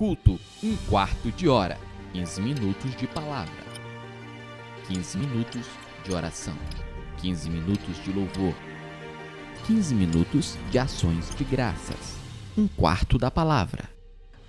culto, um quarto de hora, 15 minutos de palavra, 15 minutos de oração, 15 minutos de louvor, 15 minutos de ações de graças, um quarto da palavra.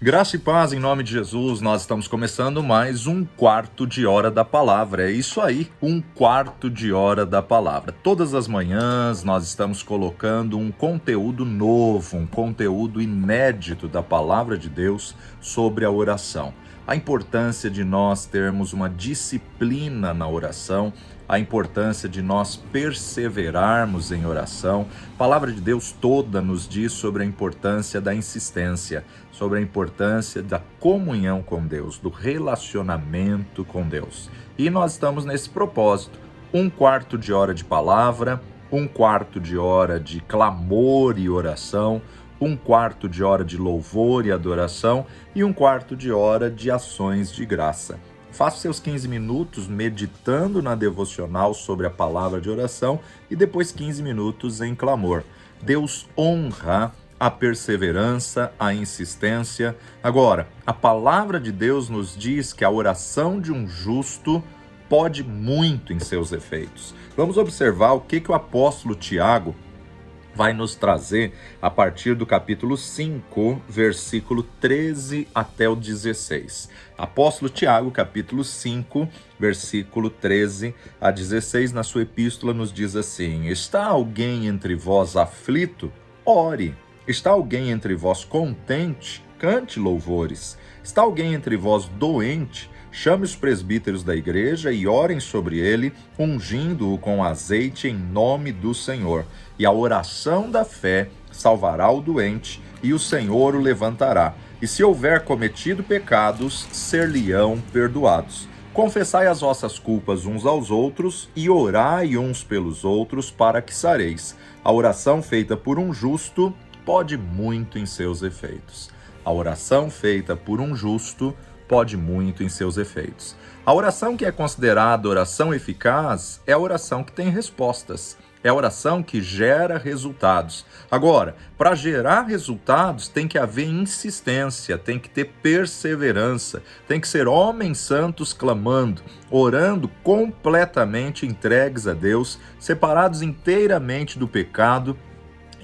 Graça e paz em nome de Jesus, nós estamos começando mais um quarto de hora da palavra. É isso aí, um quarto de hora da palavra. Todas as manhãs nós estamos colocando um conteúdo novo, um conteúdo inédito da palavra de Deus sobre a oração. A importância de nós termos uma disciplina na oração, a importância de nós perseverarmos em oração. A palavra de Deus toda nos diz sobre a importância da insistência, sobre a importância da comunhão com Deus, do relacionamento com Deus. E nós estamos nesse propósito, um quarto de hora de palavra, um quarto de hora de clamor e oração, um quarto de hora de louvor e adoração e um quarto de hora de ações de graça. Faça seus 15 minutos meditando na devocional sobre a palavra de oração e depois 15 minutos em clamor. Deus honra a perseverança, a insistência. Agora, a palavra de Deus nos diz que a oração de um justo pode muito em seus efeitos. Vamos observar o que o apóstolo Tiago vai nos trazer a partir do capítulo 5, versículo 13 até o 16. Apóstolo Tiago, capítulo 5, versículo 13 a 16, na sua epístola nos diz assim: Está alguém entre vós aflito? Ore. Está alguém entre vós contente? Cante louvores. Está alguém entre vós doente? Chame os presbíteros da igreja e orem sobre ele, ungindo-o com azeite em nome do Senhor. E a oração da fé salvará o doente, e o Senhor o levantará. E se houver cometido pecados, ser-lhe-ão perdoados. Confessai as vossas culpas uns aos outros, e orai uns pelos outros, para que sareis. A oração feita por um justo pode muito em seus efeitos. A oração feita por um justo pode muito em seus efeitos. A oração que é considerada oração eficaz é a oração que tem respostas. É a oração que gera resultados. Agora, para gerar resultados tem que haver insistência, tem que ter perseverança, tem que ser homens santos clamando, orando completamente entregues a Deus, separados inteiramente do pecado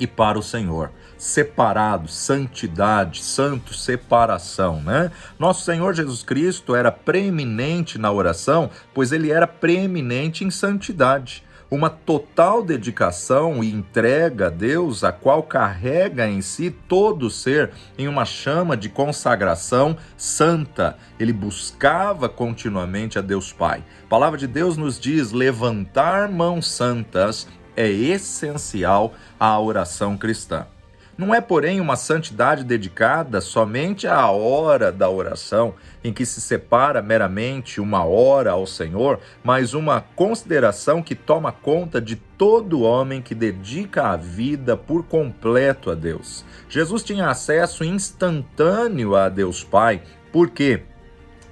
e para o Senhor. Separado, santidade, santo, separação, né? Nosso Senhor Jesus Cristo era preeminente na oração, pois ele era preeminente em santidade. Uma total dedicação e entrega a Deus, a qual carrega em si todo o ser em uma chama de consagração santa. Ele buscava continuamente a Deus Pai. A palavra de Deus nos diz: levantar mãos santas é essencial à oração cristã. Não é, porém, uma santidade dedicada somente à hora da oração, em que se separa meramente uma hora ao Senhor, mas uma consideração que toma conta de todo homem que dedica a vida por completo a Deus. Jesus tinha acesso instantâneo a Deus Pai. Por quê?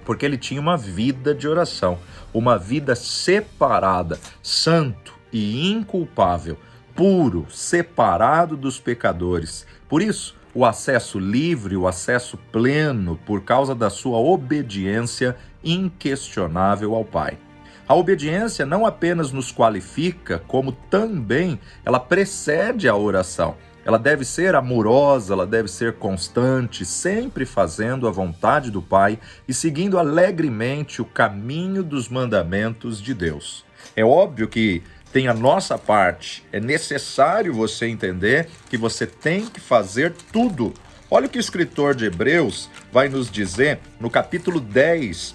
Porque ele tinha uma vida de oração, uma vida separada, santo e inculpável, puro, separado dos pecadores. Por isso, o acesso livre, o acesso pleno, por causa da sua obediência inquestionável ao Pai. A obediência não apenas nos qualifica, como também ela precede a oração. Ela deve ser amorosa, ela deve ser constante, sempre fazendo a vontade do Pai e seguindo alegremente o caminho dos mandamentos de Deus. É óbvio que tem a nossa parte. É necessário você entender que você tem que fazer tudo. Olha o que o escritor de Hebreus vai nos dizer no capítulo 10,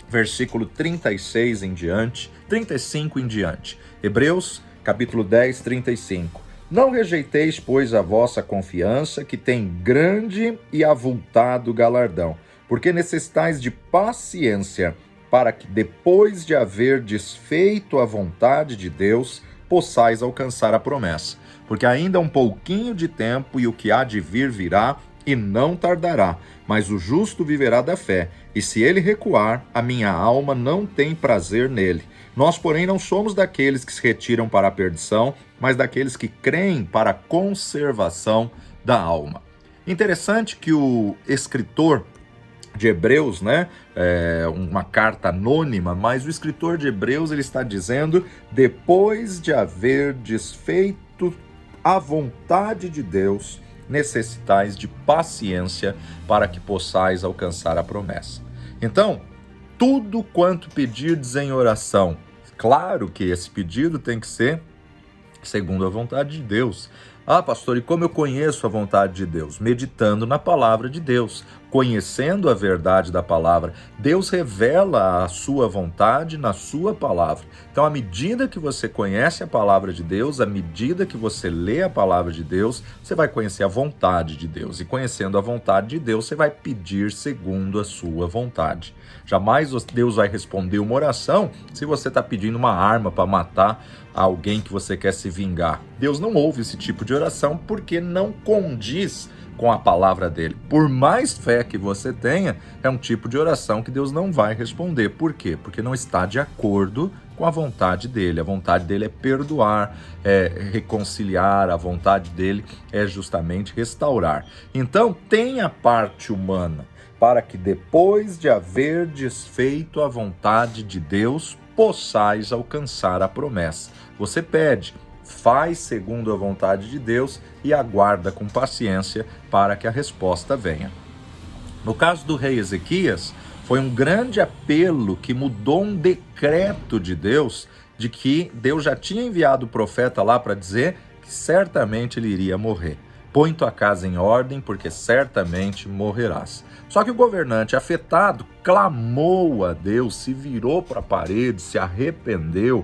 versículo 36 em diante, 35 em diante. Hebreus, capítulo 10, 35. Não rejeiteis, pois, a vossa confiança, que tem grande e avultado galardão, porque necessitais de paciência, para que depois de haver desfeito a vontade de Deus, possais alcançar a promessa. Porque ainda um pouquinho de tempo e o que há de vir virá e não tardará, mas o justo viverá da fé, e se ele recuar, a minha alma não tem prazer nele. Nós, porém, não somos daqueles que se retiram para a perdição, mas daqueles que creem para a conservação da alma. Interessante que o escritor de Hebreus, né? Uma carta anônima, mas o escritor de Hebreus ele está dizendo: depois de haver desfeito a vontade de Deus, necessitais de paciência para que possais alcançar a promessa. Então, tudo quanto pedirdes em oração, claro que esse pedido tem que ser segundo a vontade de Deus. Ah, pastor, e como eu conheço a vontade de Deus? Meditando na palavra de Deus, conhecendo a verdade da palavra. Deus revela a sua vontade na sua palavra. Então, à medida que você conhece a palavra de Deus, à medida que você lê a palavra de Deus, você vai conhecer a vontade de Deus. E conhecendo a vontade de Deus, você vai pedir segundo a sua vontade. Jamais Deus vai responder uma oração se você está pedindo uma arma para matar alguém que você quer se vingar. Deus não ouve esse tipo de oração porque não condiz com a palavra dele. Por mais fé que você tenha, é um tipo de oração que Deus não vai responder. Por quê? Porque não está de acordo com a vontade dele. A vontade dele é perdoar, é reconciliar, a vontade dele é justamente restaurar. Então, tem a parte humana, para que depois de haver desfeito a vontade de Deus, possais alcançar a promessa. Você pede, faz segundo a vontade de Deus e aguarda com paciência para que a resposta venha. No caso do rei Ezequias, foi um grande apelo que mudou um decreto de Deus, de que Deus já tinha enviado o profeta lá para dizer que certamente ele iria morrer. Põe tua casa em ordem, porque certamente morrerás. Só que o governante afetado clamou a Deus, se virou para a parede, se arrependeu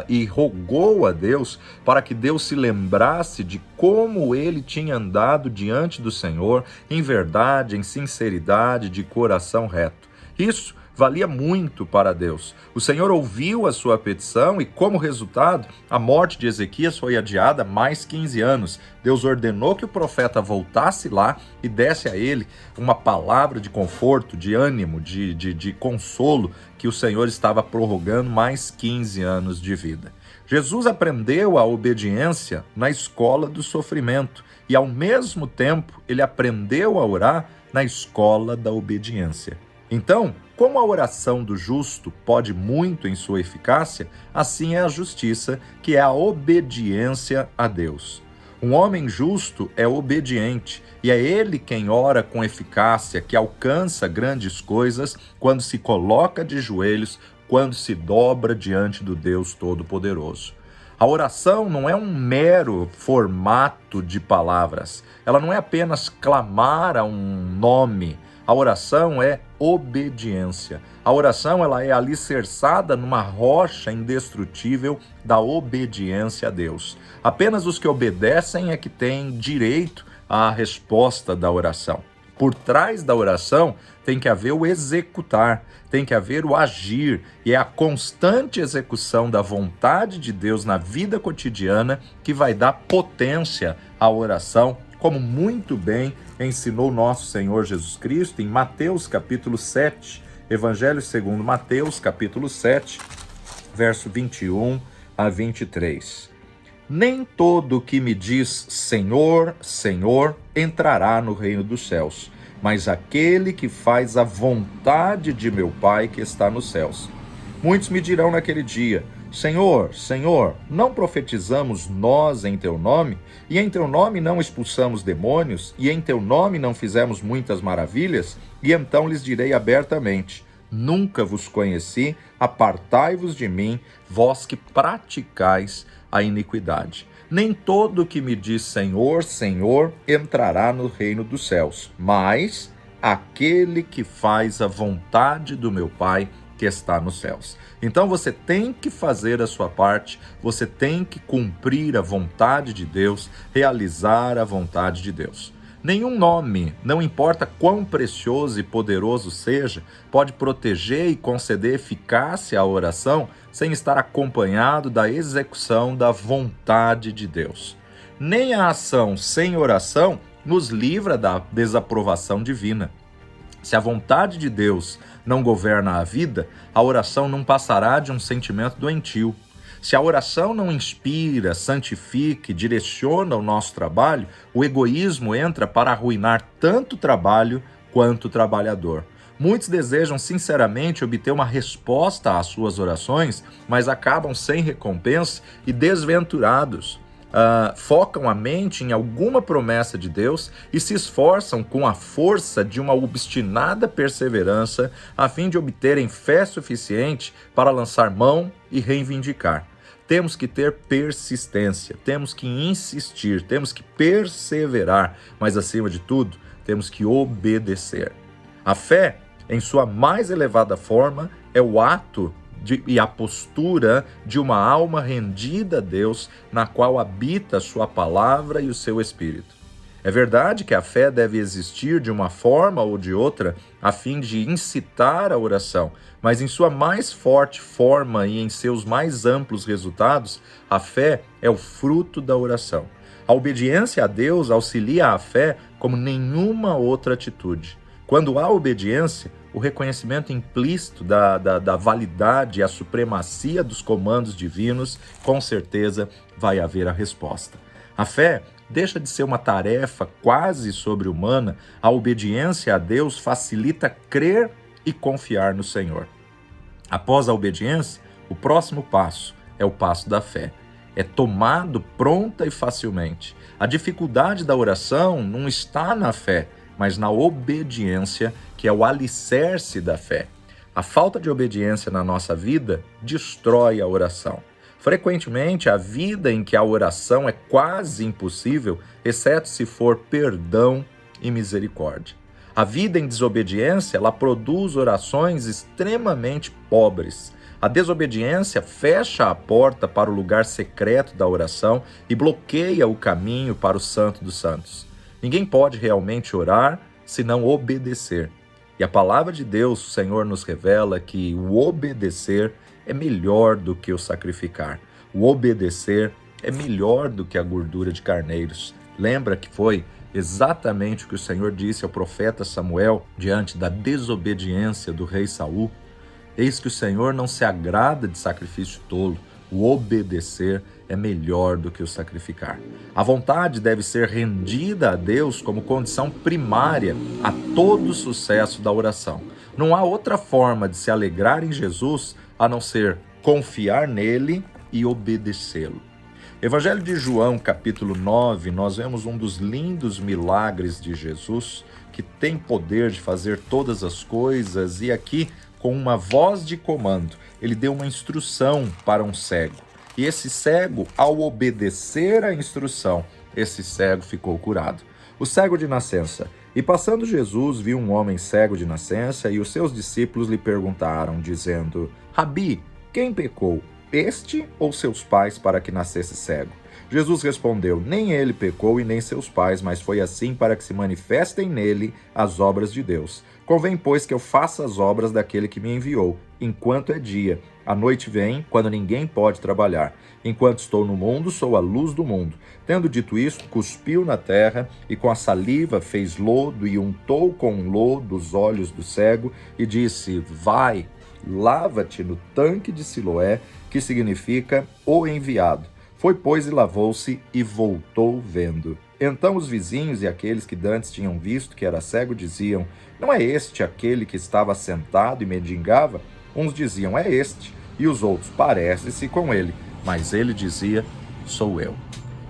e rogou a Deus para que Deus se lembrasse de como ele tinha andado diante do Senhor, em verdade, em sinceridade, de coração reto. Isso valia muito para Deus. O Senhor ouviu a sua petição e, como resultado, a morte de Ezequias foi adiada mais 15 anos. Deus ordenou que o profeta voltasse lá e desse a ele uma palavra de conforto, de ânimo, de consolo, que o Senhor estava prorrogando mais 15 anos de vida. Jesus aprendeu a obediência na escola do sofrimento e, ao mesmo tempo, ele aprendeu a orar na escola da obediência. Então, como a oração do justo pode muito em sua eficácia, assim é a justiça, que é a obediência a Deus. Um homem justo é obediente, e é ele quem ora com eficácia, que alcança grandes coisas quando se coloca de joelhos, quando se dobra diante do Deus Todo-Poderoso. A oração não é um mero formato de palavras, ela não é apenas clamar a um nome. A oração é obediência. A oração ela é alicerçada numa rocha indestrutível da obediência a Deus. Apenas os que obedecem é que têm direito à resposta da oração. Por trás da oração tem que haver o executar, tem que haver o agir, e é a constante execução da vontade de Deus na vida cotidiana que vai dar potência à oração, como muito bem ensinou nosso Senhor Jesus Cristo em Mateus capítulo 7, Evangelho segundo Mateus capítulo 7, verso 21 a 23. Nem todo que me diz Senhor, Senhor, entrará no reino dos céus, mas aquele que faz a vontade de meu Pai que está nos céus. Muitos me dirão naquele dia: Senhor, Senhor, não profetizamos nós em teu nome? E em teu nome não expulsamos demônios? E em teu nome não fizemos muitas maravilhas? E então lhes direi abertamente: nunca vos conheci, apartai-vos de mim, vós que praticais a iniquidade. Nem todo que me diz Senhor, Senhor, entrará no reino dos céus, mas aquele que faz a vontade do meu Pai que está nos céus. Então você tem que fazer a sua parte, você tem que cumprir a vontade de Deus, realizar a vontade de Deus. Nenhum nome, não importa quão precioso e poderoso seja, pode proteger e conceder eficácia à oração sem estar acompanhado da execução da vontade de Deus. Nem a ação sem oração nos livra da desaprovação divina. Se a vontade de Deus não governa a vida, a oração não passará de um sentimento doentio. Se a oração não inspira, santifica e direciona o nosso trabalho, o egoísmo entra para arruinar tanto o trabalho quanto o trabalhador. Muitos desejam sinceramente obter uma resposta às suas orações, mas acabam sem recompensa e desventurados. Focam a mente em alguma promessa de Deus e se esforçam com a força de uma obstinada perseverança a fim de obterem fé suficiente para lançar mão e reivindicar. Temos que ter persistência, temos que insistir, temos que perseverar, mas acima de tudo, temos que obedecer. A fé, em sua mais elevada forma, é o ato e a postura de uma alma rendida a Deus, na qual habita a sua palavra e o seu Espírito. É verdade que a fé deve existir de uma forma ou de outra, a fim de incitar a oração, mas em sua mais forte forma e em seus mais amplos resultados, a fé é o fruto da oração. A obediência a Deus auxilia a fé como nenhuma outra atitude. Quando há obediência, o reconhecimento implícito da validade e a supremacia dos comandos divinos, com certeza vai haver a resposta. A fé deixa de ser uma tarefa quase sobre-humana, a obediência a Deus facilita crer e confiar no Senhor. Após a obediência, o próximo passo é o passo da fé. É tomado pronta e facilmente. A dificuldade da oração não está na fé, mas na obediência, que é o alicerce da fé. A falta de obediência na nossa vida destrói a oração. Frequentemente, a vida em que a oração é quase impossível, exceto se for perdão e misericórdia. A vida em desobediência, ela produz orações extremamente pobres. A desobediência fecha a porta para o lugar secreto da oração e bloqueia o caminho para o Santo dos Santos. Ninguém pode realmente orar se não obedecer. E a palavra de Deus, o Senhor nos revela que o obedecer é melhor do que o sacrificar. O obedecer é melhor do que a gordura de carneiros. Lembra que foi exatamente o que o Senhor disse ao profeta Samuel diante da desobediência do rei Saul? Eis que o Senhor não se agrada de sacrifício tolo. O obedecer é melhor do que o sacrificar. A vontade deve ser rendida a Deus como condição primária a todo o sucesso da oração. Não há outra forma de se alegrar em Jesus a não ser confiar nele e obedecê-lo. Evangelho de João, capítulo 9, nós vemos um dos lindos milagres de Jesus, que tem poder de fazer todas as coisas, e aqui, com uma voz de comando, ele deu uma instrução para um cego. E esse cego, ao obedecer à instrução, esse cego ficou curado. O cego de nascença. E passando Jesus, viu um homem cego de nascença, e os seus discípulos lhe perguntaram, dizendo: Rabi, quem pecou, este ou seus pais, para que nascesse cego? Jesus respondeu: nem ele pecou e nem seus pais, mas foi assim para que se manifestem nele as obras de Deus. Convém, pois, que eu faça as obras daquele que me enviou, enquanto é dia. A noite vem, quando ninguém pode trabalhar. Enquanto estou no mundo, sou a luz do mundo. Tendo dito isto, cuspiu na terra, e com a saliva fez lodo, e untou com lodo os olhos do cego, e disse: vai, lava-te no tanque de Siloé, que significa o enviado. Foi, pois, e lavou-se, e voltou vendo. Então os vizinhos e aqueles que dantes tinham visto que era cego diziam: não é este aquele que estava sentado e mendigava? Uns diziam: é este, e os outros: parece-se com ele. Mas ele dizia: sou eu.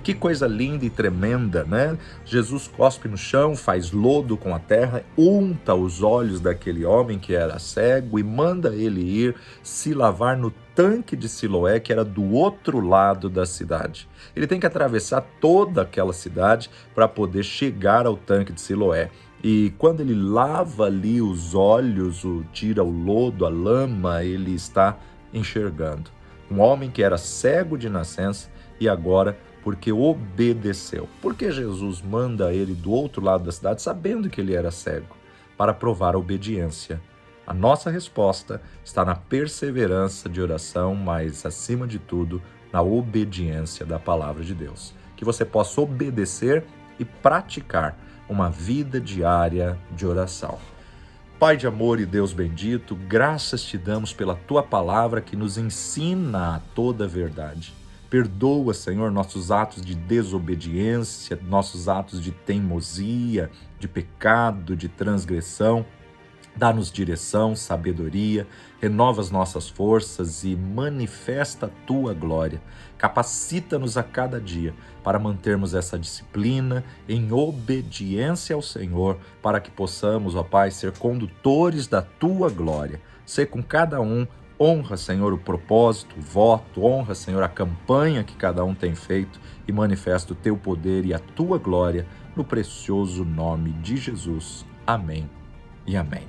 Que coisa linda e tremenda, né? Jesus cospe no chão, faz lodo com a terra, unta os olhos daquele homem que era cego e manda ele ir se lavar no tanque de Siloé, que era do outro lado da cidade. Ele tem que atravessar toda aquela cidade para poder chegar ao tanque de Siloé. E quando ele lava ali os olhos, tira o lodo, a lama, ele está enxergando. Um homem que era cego de nascença e agora, porque obedeceu. Por que Jesus manda ele do outro lado da cidade, sabendo que ele era cego? Para provar a obediência. A nossa resposta está na perseverança de oração, mas, acima de tudo, na obediência da palavra de Deus. Que você possa obedecer e praticar uma vida diária de oração. Pai de amor e Deus bendito, graças te damos pela tua palavra que nos ensina a toda a verdade. Perdoa, Senhor, nossos atos de desobediência, nossos atos de teimosia, de pecado, de transgressão. Dá-nos direção, sabedoria, renova as nossas forças e manifesta a tua glória. Capacita-nos a cada dia para mantermos essa disciplina em obediência ao Senhor, para que possamos, ó Pai, ser condutores da tua glória. Sê com cada um. Honra, Senhor, o propósito, o voto, honra, Senhor, a campanha que cada um tem feito e manifesta o teu poder e a tua glória no precioso nome de Jesus. Amém e amém.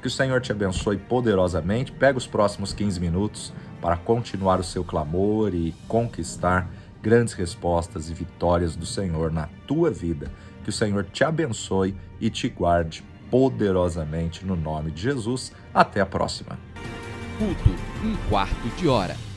Que o Senhor te abençoe poderosamente. Pega os próximos 15 minutos para continuar o seu clamor e conquistar grandes respostas e vitórias do Senhor na tua vida. Que o Senhor te abençoe e te guarde poderosamente no nome de Jesus. Até a próxima. Culto, 1/4 de hora.